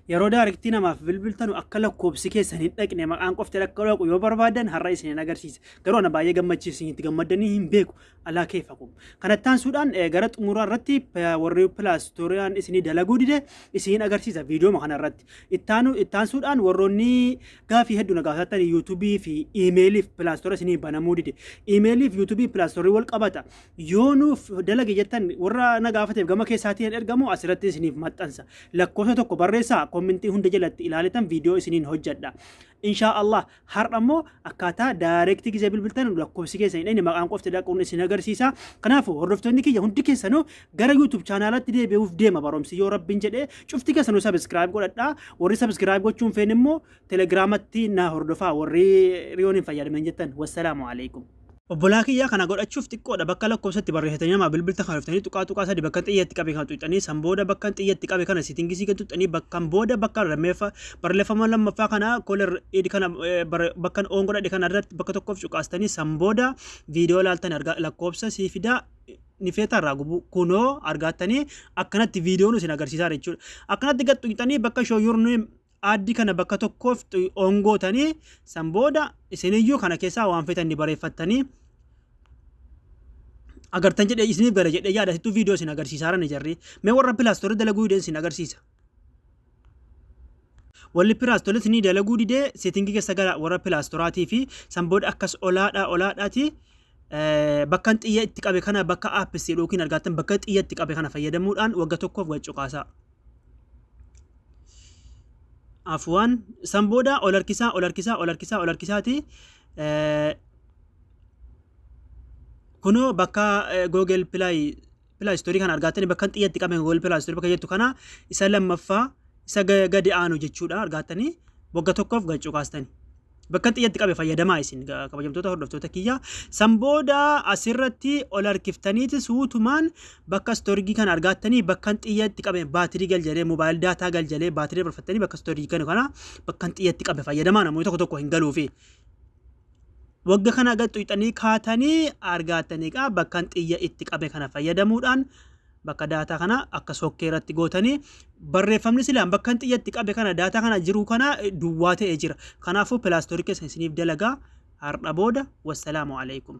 yeroo daarektii namaaf bilbiltanu akka lakkoobsi keessan hin dhaqne maqaan qofti akka dhaqu yoo barbaadan har'a isin agarsiisa garuu ana baay'ee gammachiisin itti gammadanii hin beeku alaa keefakum kanattaan suudhaan gara xumuraa irratti warri pilaastoriyaan isin dalaguu dide isin agarsiisa viidiyoo kana irratti ittaan suudhaan warroonni gaafii hedduu nagaafatan yuutuubii fi iimeeliif pilaastorii isin banamuu dide iimeeliif yuutuubii pilaastorii wal qabata yoo nuuf dalage jettan warra nagaafateef gama keessaatiin ergamu asirratti isiniif maxxansa lakkoofsa tokko barreessaa komintii hunda jalatti ilaaletan viidiyoo isiniin hojjedha insha Allah har'ammoo akkaataa daarektii gizee bilbiltan lakkoofsi keessan inni maqaan qofti dhaquun isin agarsiisa kanaafuu hordoftoonni kiyya hundi keessanuu gara YouTube chaanaalatti deebi'uuf deema baromsi yoo rabbiin jedhee cufti keessanuu subscribe godhadhaa warri subscribe gochuun feen immoo telegiraamatti na hordofaa warri riyoon hin fayyadaman jettan wassalaamu alaikum obbolaa kiyyaa kana godhachuuf xiqqoodha bakka lakkoofsatti barreeffatanii namaa bilbilta kan dhuftanii tuqaa sadii bakka xiyyeetti qabe kan tuqxanii san booda bakka xiyyeetti qabe kana sitingisii kan tuqxanii bakka booda bakka barreeffama lammaffaa kana koler edi kana bakka oon godhadhe kana irratti bakka tokkoof cuqaastanii san booda viidiyoo laaltan lakkoofsa sii fidaa nifeeta irraa gubu kunoo argattanii akkanatti viidiyoon isin agarsiisaa jechuudha akkanatti gad tuqxanii bakka shooyurni addi kana bakka tokkoof ongootanii san booda isiniyyuu kana keessaa waan feetan ni bareeffattanii agartan jedhee isiniif gara jedhee yaadatu viidiyoo isin agarsiisaa ran jarri mee warra pilaastorii dalaguu dideen isin agarsiisa walli pilaastorii isin dalaguu didee seetingii keessa gara warra pilaastoraatii fi san booda akkas olaadhaati bakka xiyya itti qabe kana bakka aappis yookiin argattan bakka xiyya itti qabe kana fayyadamuudhaan wagga tokkoof waccuqaasaa afwan san booda olarkisaati kuno bakka Google Play Store kan argattani bakka xiyyeetti qabe Google Play Store bakka jettu kana isa lammaffaa isa gadi aanu jechuudha argattani wagga tokkoof gachuu kaastani bakka xiyyeetti qabe fayyadamaa isin kabajamtoota hordoftoota kiyya san booda asirratti olarkiftaniiti suutumaan bakka stoorgii kan argattani bakka xiyyeetti qabe baatirii galjalee mobaayil daataa galjalee baatirii barfattanii bakka stoorgii kana bakka xiyyeetti qabe fayyadamaa namoota tokko hin galuufi wagga kana gad tuqxanii kaatanii argattanii bakka xiyya itti qabe kana fayyadamuudhaan bakka daataa kana akka sokkeeratti gootanii barreeffamni silaan bakka xiyyeetti qabe kana daataa kana jiru kana duwwaa ta'ee jira kanaafuu pilaastorii keessa isiniif dalagaa har'a booda wassalaamu alaikum